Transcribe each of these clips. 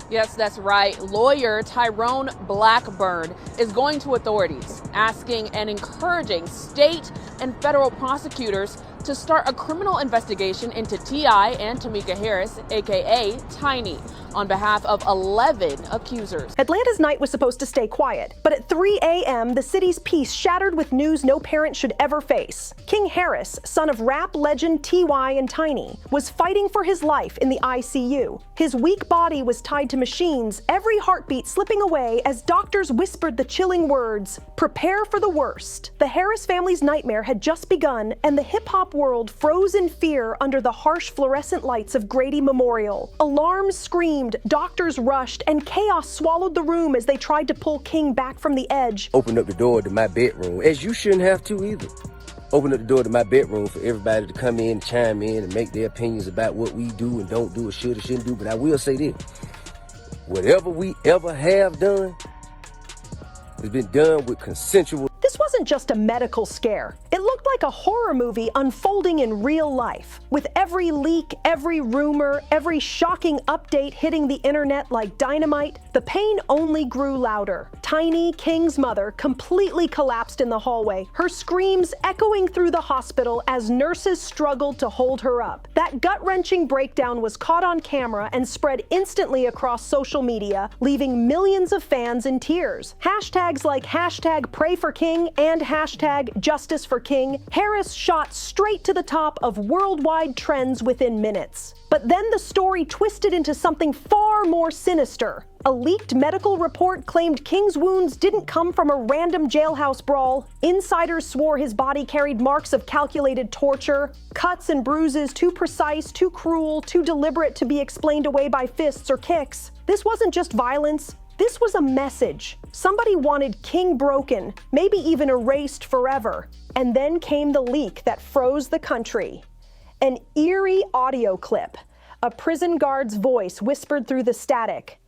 Yes, that's right. Lawyer Tyrone Blackburn is going to authorities, asking and encouraging state and federal prosecutors to start a criminal investigation into T.I. and Tamika Harris, aka Tiny, on behalf of 11 accusers. Atlanta's night was supposed to stay quiet, but at 3 a.m., the city's peace shattered with news no parent should ever face. King Harris, son of rap legend T.Y. and Tiny, was fighting for his life in the ICU. His weak body was tied to machines, every heartbeat slipping away as doctors whispered the chilling words, "Prepare for the worst." The Harris family's nightmare had just begun, and the hip-hop world froze in fear under the harsh fluorescent lights of Grady Memorial. Alarms screamed, doctors rushed, and chaos swallowed the room as they tried to pull King back from the edge. Open up the door to my bedroom, as you shouldn't have to either. Open up the door to my bedroom for everybody to come in, chime in, and make their opinions about what we do and don't do or should or shouldn't do. But I will say this, whatever we ever have done has been done with consensual. This wasn't just a medical scare. It looked like a horror movie unfolding in real life, with every leak, every rumor, every shocking update hitting the internet like dynamite. The pain only grew louder. Tiny, King's mother, completely collapsed in the hallway, her screams echoing through the hospital as nurses struggled to hold her up. That gut-wrenching breakdown was caught on camera and spread instantly across social media, leaving millions of fans in tears. Hashtags like #PrayForKing and #JusticeForKing, Harris shot straight to the top of worldwide trends within minutes. But then the story twisted into something far more sinister. A leaked medical report claimed King's wounds didn't come from a random jailhouse brawl. Insiders swore his body carried marks of calculated torture, cuts and bruises too precise, too cruel, too deliberate to be explained away by fists or kicks. This wasn't just violence. This was a message. Somebody wanted King broken, maybe even erased forever. And then came the leak that froze the country. An eerie audio clip. A prison guard's voice whispered through the static.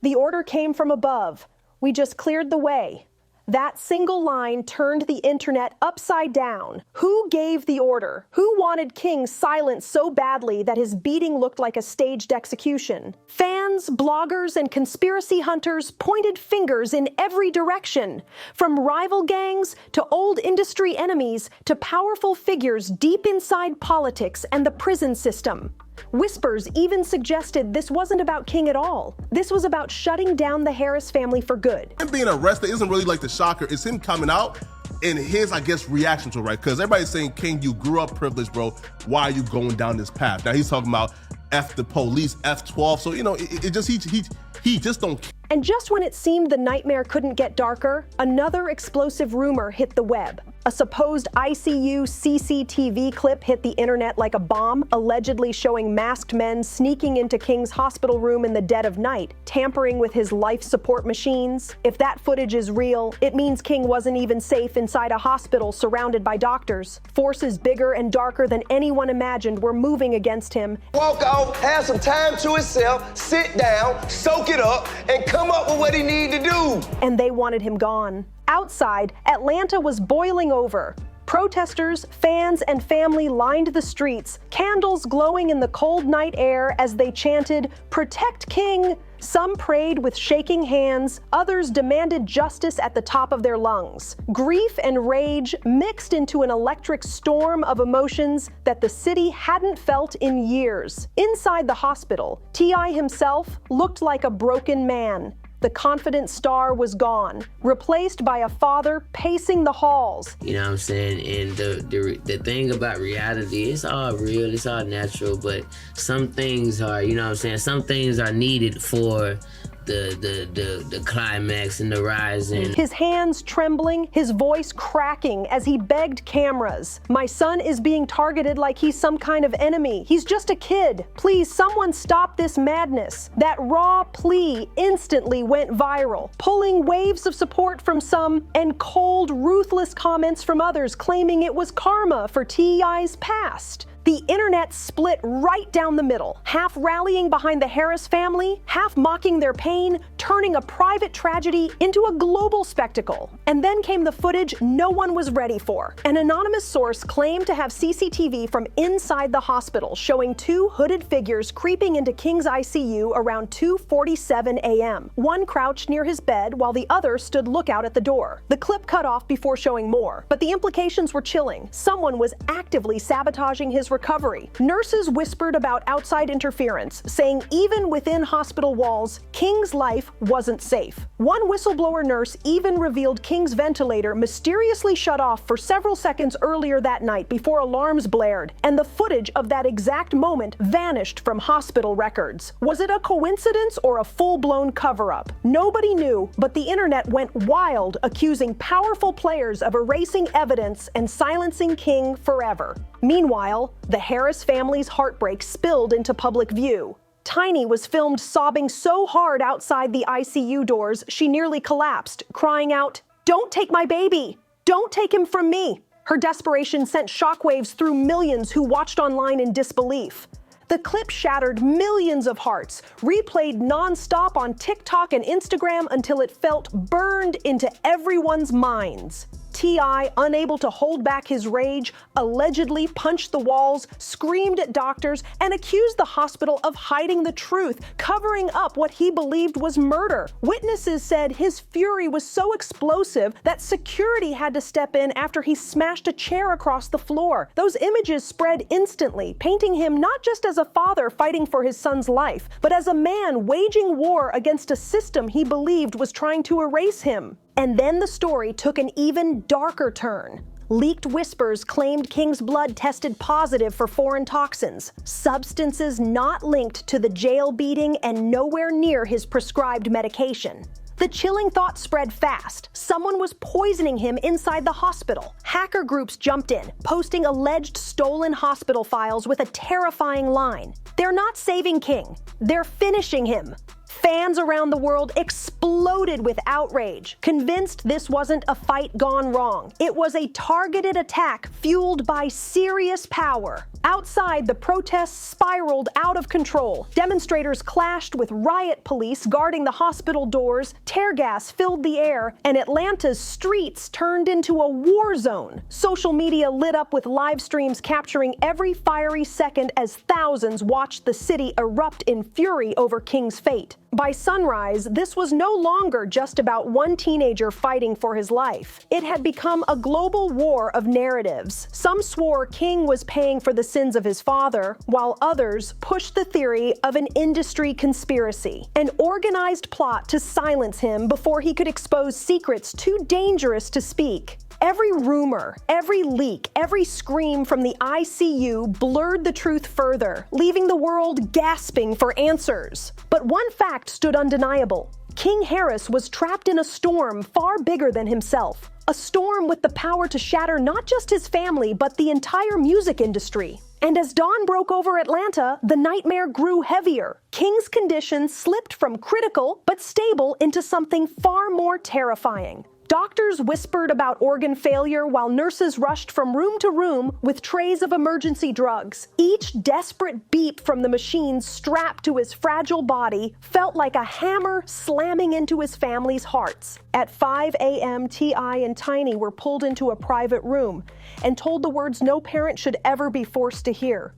"The order came from above. We just cleared the way." That single line turned the internet upside down. Who gave the order? Who wanted King silenced so badly that his beating looked like a staged execution? Fans, bloggers, and conspiracy hunters pointed fingers in every direction, from rival gangs to old industry enemies to powerful figures deep inside politics and the prison system. Whispers even suggested this wasn't about King at all. This was about shutting down the Harris family for good. Him being arrested isn't really like the shocker. It's him coming out and his, I guess, reaction to it, right? Because everybody's saying, King, you grew up privileged, bro. Why are you going down this path? Now he's talking about F the police, F12. So, you know, he just don't care. And just when it seemed the nightmare couldn't get darker, another explosive rumor hit the web. A supposed ICU CCTV clip hit the internet like a bomb, allegedly showing masked men sneaking into King's hospital room in the dead of night, tampering with his life support machines. If that footage is real, it means King wasn't even safe inside a hospital surrounded by doctors. Forces bigger and darker than anyone imagined were moving against him. Walk off, have some time to himself, sit down, soak it up, and come up with what he need to do. And they wanted him gone. Outside, Atlanta was boiling over. Protesters, fans, and family lined the streets, candles glowing in the cold night air as they chanted, "Protect King." Some prayed with shaking hands, others demanded justice at the top of their lungs. Grief and rage mixed into an electric storm of emotions that the city hadn't felt in years. Inside the hospital, T.I. himself looked like a broken man. The confident star was gone, replaced by a father pacing the halls. You know what I'm saying? And the thing about reality, it's all real, it's all natural, but some things are, you know what I'm saying, some things are needed for the climax and the rising. His hands trembling, his voice cracking as he begged cameras. "My son is being targeted like he's some kind of enemy. He's just a kid. Please, someone stop this madness." That raw plea instantly went viral, pulling waves of support from some and cold, ruthless comments from others claiming it was karma for T.I.'s past. The internet split right down the middle, half rallying behind the Harris family, half mocking their pain, turning a private tragedy into a global spectacle. And then came the footage no one was ready for. An anonymous source claimed to have CCTV from inside the hospital showing two hooded figures creeping into King's ICU around 2:47 a.m. One crouched near his bed while the other stood lookout at the door. The clip cut off before showing more, but the implications were chilling. Someone was actively sabotaging his recovery. Nurses whispered about outside interference, saying even within hospital walls, King's life wasn't safe. One whistleblower nurse even revealed King's ventilator mysteriously shut off for several seconds earlier that night before alarms blared, and the footage of that exact moment vanished from hospital records. Was it a coincidence or a full-blown cover-up? Nobody knew, but the internet went wild, accusing powerful players of erasing evidence and silencing King forever. Meanwhile, the Harris family's heartbreak spilled into public view. Tiny was filmed sobbing so hard outside the ICU doors she nearly collapsed, crying out, "Don't take my baby! Don't take him from me!" Her desperation sent shockwaves through millions who watched online in disbelief. The clip shattered millions of hearts, replayed non-stop on TikTok and Instagram until it felt burned into everyone's minds. T.I., unable to hold back his rage, allegedly punched the walls, screamed at doctors, and accused the hospital of hiding the truth, covering up what he believed was murder. Witnesses said his fury was so explosive that security had to step in after he smashed a chair across the floor. Those images spread instantly, painting him not just as a father fighting for his son's life, but as a man waging war against a system he believed was trying to erase him. And then the story took an even darker turn. Leaked whispers claimed King's blood tested positive for foreign toxins, substances not linked to the jail beating and nowhere near his prescribed medication. The chilling thought spread fast. Someone was poisoning him inside the hospital. Hacker groups jumped in, posting alleged stolen hospital files with a terrifying line. "They're not saving King. They're finishing him." Fans around the world exploded with outrage, convinced this wasn't a fight gone wrong. It was a targeted attack fueled by serious power. Outside, the protests spiraled out of control. Demonstrators clashed with riot police guarding the hospital doors, tear gas filled the air, and Atlanta's streets turned into a war zone. Social media lit up with live streams capturing every fiery second as thousands watched the city erupt in fury over King's fate. By sunrise, this was no longer just about one teenager fighting for his life. It had become a global war of narratives. Some swore King was paying for the sins of his father, while others pushed the theory of an industry conspiracy, an organized plot to silence him before he could expose secrets too dangerous to speak. Every rumor, every leak, every scream from the ICU blurred the truth further, leaving the world gasping for answers. But one fact stood undeniable. King Harris was trapped in a storm far bigger than himself. A storm with the power to shatter not just his family, but the entire music industry. And as dawn broke over Atlanta, the nightmare grew heavier. King's condition slipped from critical but stable into something far more terrifying. Doctors whispered about organ failure while nurses rushed from room to room with trays of emergency drugs. Each desperate beep from the machines strapped to his fragile body felt like a hammer slamming into his family's hearts. At 5 a.m., T.I. and Tiny were pulled into a private room and told the words no parent should ever be forced to hear.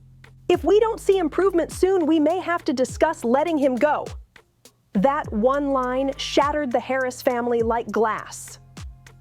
"If we don't see improvement soon, we may have to discuss letting him go." That one line shattered the Harris family like glass.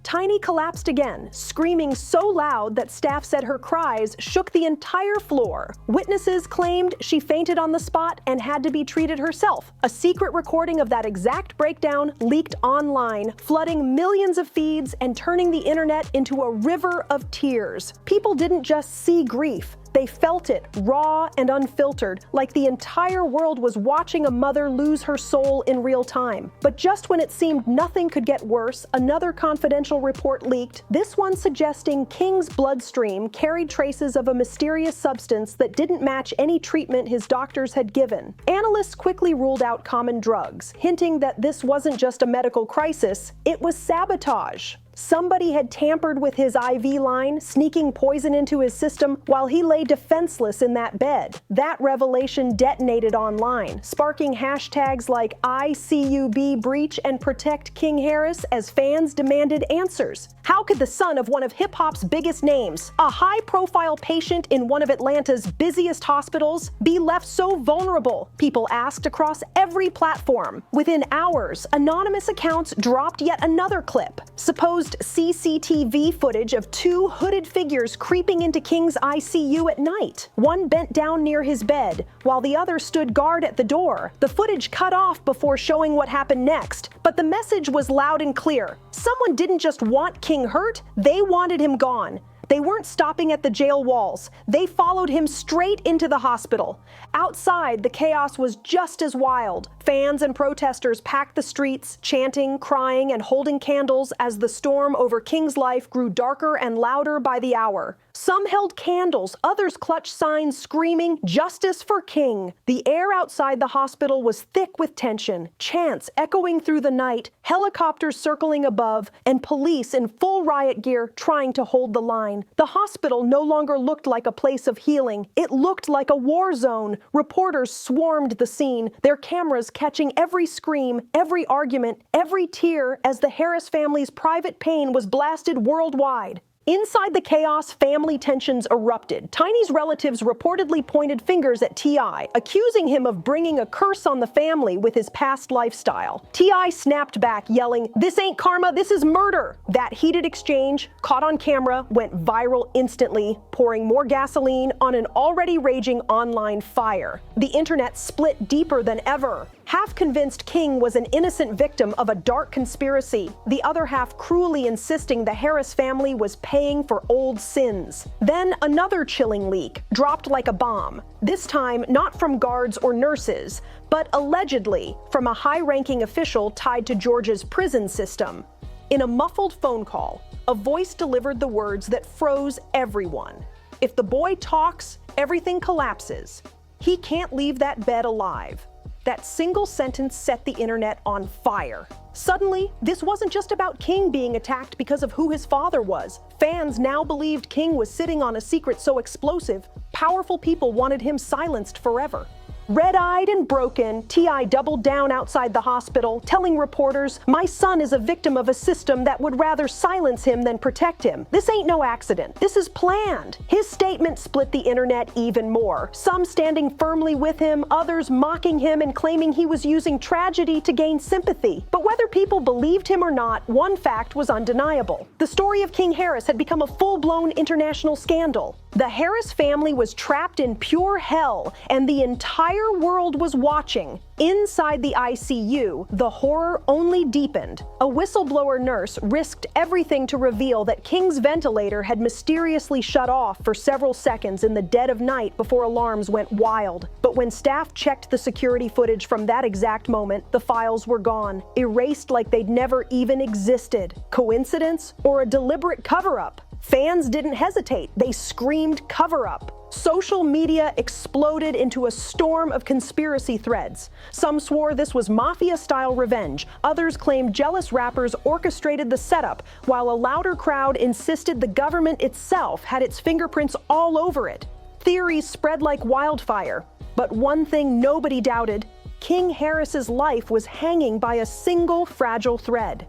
Tiny collapsed again, screaming so loud that staff said her cries shook the entire floor. Witnesses claimed she fainted on the spot and had to be treated herself. A secret recording of that exact breakdown leaked online, flooding millions of feeds and turning the internet into a river of tears. People didn't just see grief. They felt it, raw and unfiltered, like the entire world was watching a mother lose her soul in real time. But just when it seemed nothing could get worse, another confidential report leaked, this one suggesting King's bloodstream carried traces of a mysterious substance that didn't match any treatment his doctors had given. Analysts quickly ruled out common drugs, hinting that this wasn't just a medical crisis, it was sabotage. Somebody had tampered with his IV line, sneaking poison into his system while he lay defenseless in that bed. That revelation detonated online, sparking hashtags like ICU breach and protect King Harris as fans demanded answers. How could the son of one of hip-hop's biggest names, a high-profile patient in one of Atlanta's busiest hospitals, be left so vulnerable? People asked across every platform. Within hours, anonymous accounts dropped yet another clip. Supposed CCTV footage of two hooded figures creeping into King's ICU at night. One bent down near his bed, while the other stood guard at the door. The footage cut off before showing what happened next, but the message was loud and clear. Someone didn't just want King hurt, they wanted him gone. They weren't stopping at the jail walls. They followed him straight into the hospital. Outside, the chaos was just as wild. Fans and protesters packed the streets, chanting, crying, and holding candles as the storm over King's life grew darker and louder by the hour. Some held candles, others clutched signs screaming, "Justice for King." The air outside the hospital was thick with tension, chants echoing through the night, helicopters circling above, and police in full riot gear trying to hold the line. The hospital no longer looked like a place of healing. It looked like a war zone. Reporters swarmed the scene, their cameras catching every scream, every argument, every tear as the Harris family's private pain was blasted worldwide. Inside the chaos, family tensions erupted. Tiny's relatives reportedly pointed fingers at T.I., accusing him of bringing a curse on the family with his past lifestyle. T.I. snapped back, yelling, "This ain't karma, this is murder!" That heated exchange, caught on camera, went viral instantly, pouring more gasoline on an already raging online fire. The internet split deeper than ever. Half convinced King was an innocent victim of a dark conspiracy, the other half cruelly insisting the Harris family was paying for old sins. Then another chilling leak, dropped like a bomb. This time not from guards or nurses, but allegedly from a high-ranking official tied to Georgia's prison system. In a muffled phone call, a voice delivered the words that froze everyone. "If the boy talks, everything collapses. He can't leave that bed alive." That single sentence set the internet on fire. Suddenly, this wasn't just about King being attacked because of who his father was. Fans now believed King was sitting on a secret so explosive, powerful people wanted him silenced forever. Red-eyed and broken, T.I. doubled down outside the hospital, telling reporters, "My son is a victim of a system that would rather silence him than protect him. This ain't no accident. This is planned." His statement split the internet even more, some standing firmly with him, others mocking him and claiming he was using tragedy to gain sympathy. But whether people believed him or not, one fact was undeniable. The story of King Harris had become a full-blown international scandal. The Harris family was trapped in pure hell, and the entire world was watching. Inside the ICU, the horror only deepened. A whistleblower nurse risked everything to reveal that King's ventilator had mysteriously shut off for several seconds in the dead of night before alarms went wild. But when staff checked the security footage from that exact moment, the files were gone, erased like they'd never even existed. Coincidence or a deliberate cover-up? Fans didn't hesitate. They screamed cover-up. Social media exploded into a storm of conspiracy threads. Some swore this was mafia-style revenge. Others claimed jealous rappers orchestrated the setup, while a louder crowd insisted the government itself had its fingerprints all over it. Theories spread like wildfire. But one thing nobody doubted: King Harris's life was hanging by a single fragile thread.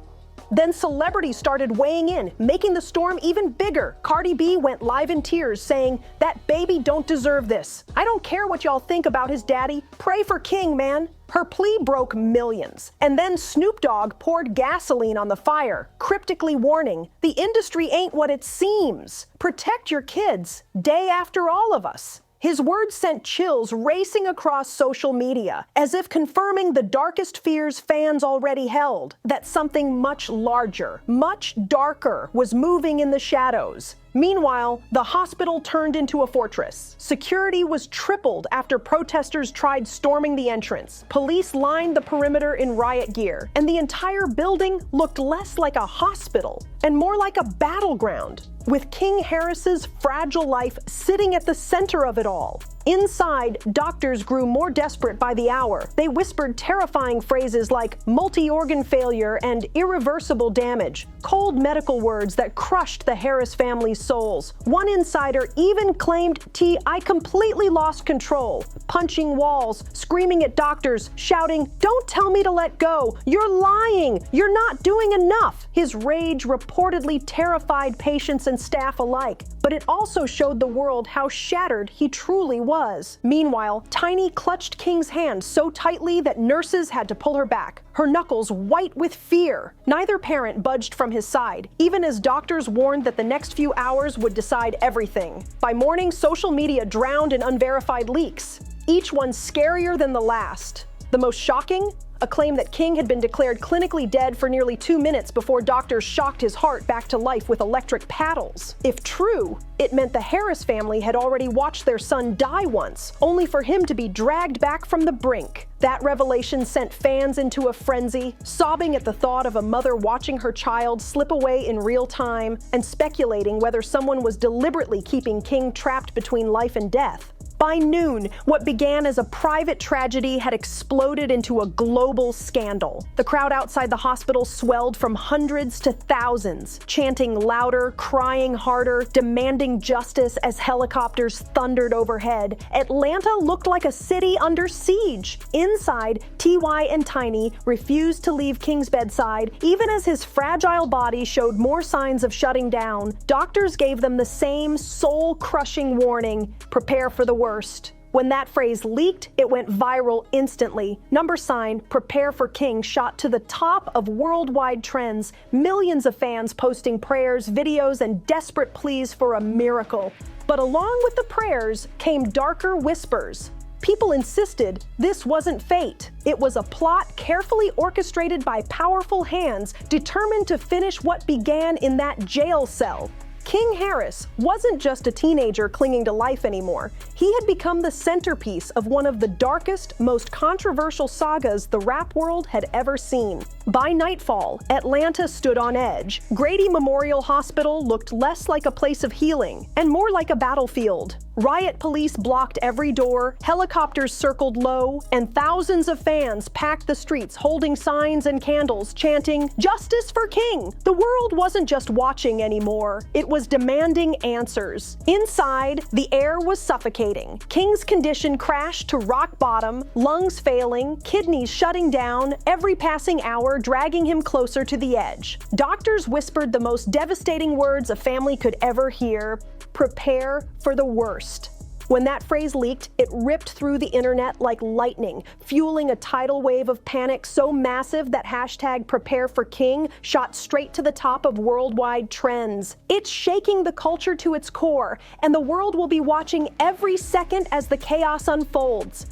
Then celebrities started weighing in, making the storm even bigger. Cardi B went live in tears, saying, "That baby don't deserve this. I don't care what y'all think about his daddy. Pray for King, man." Her plea broke millions. And then Snoop Dogg poured gasoline on the fire, cryptically warning, "The industry ain't what it seems. Protect your kids. Day after all of us." His words sent chills racing across social media, as if confirming the darkest fears fans already held, that something much larger, much darker was moving in the shadows. Meanwhile, the hospital turned into a fortress. Security was tripled after protesters tried storming the entrance. Police lined the perimeter in riot gear, and the entire building looked less like a hospital and more like a battleground, with King Harris's fragile life sitting at the center of it all. Inside, doctors grew more desperate by the hour. They whispered terrifying phrases like multi-organ failure and irreversible damage, cold medical words that crushed the Harris family's souls. One insider even claimed, I completely lost control, punching walls, screaming at doctors, shouting, "Don't tell me to let go! You're lying! You're not doing enough!" His rage reportedly terrified patients and staff alike, but it also showed the world how shattered he truly was. Meanwhile, Tiny clutched King's hand so tightly that nurses had to pull her back, her knuckles white with fear. Neither parent budged from his side, even as doctors warned that the next few hours would decide everything. By morning, social media drowned in unverified leaks, each one scarier than the last. The most shocking? A claim that King had been declared clinically dead for nearly 2 minutes before doctors shocked his heart back to life with electric paddles. If true, it meant the Harris family had already watched their son die once, only for him to be dragged back from the brink. That revelation sent fans into a frenzy, sobbing at the thought of a mother watching her child slip away in real time and speculating whether someone was deliberately keeping King trapped between life and death. By noon, what began as a private tragedy had exploded into a global scandal. The crowd outside the hospital swelled from hundreds to thousands, chanting louder, crying harder, demanding justice as helicopters thundered overhead. Atlanta looked like a city under siege. Inside, T.Y. and Tiny refused to leave King's bedside, even as his fragile body showed more signs of shutting down. Doctors gave them the same soul-crushing warning: prepare for the worst. When that phrase leaked, it went viral instantly. Number sign, prepare for King, shot to the top of worldwide trends. Millions of fans posting prayers, videos, and desperate pleas for a miracle. But along with the prayers came darker whispers. People insisted this wasn't fate. It was a plot carefully orchestrated by powerful hands determined to finish what began in that jail cell. King Harris wasn't just a teenager clinging to life anymore. He had become the centerpiece of one of the darkest, most controversial sagas the rap world had ever seen. By nightfall, Atlanta stood on edge. Grady Memorial Hospital looked less like a place of healing and more like a battlefield. Riot police blocked every door, helicopters circled low, and thousands of fans packed the streets holding signs and candles, chanting, "Justice for King!" The world wasn't just watching anymore. It was demanding answers. Inside, the air was suffocating. King's condition crashed to rock bottom, lungs failing, kidneys shutting down, every passing hour dragging him closer to the edge. Doctors whispered the most devastating words a family could ever hear: prepare for the worst. When that phrase leaked, it ripped through the internet like lightning, fueling a tidal wave of panic so massive that hashtag Prepare for King shot straight to the top of worldwide trends. It's shaking the culture to its core, and the world will be watching every second as the chaos unfolds.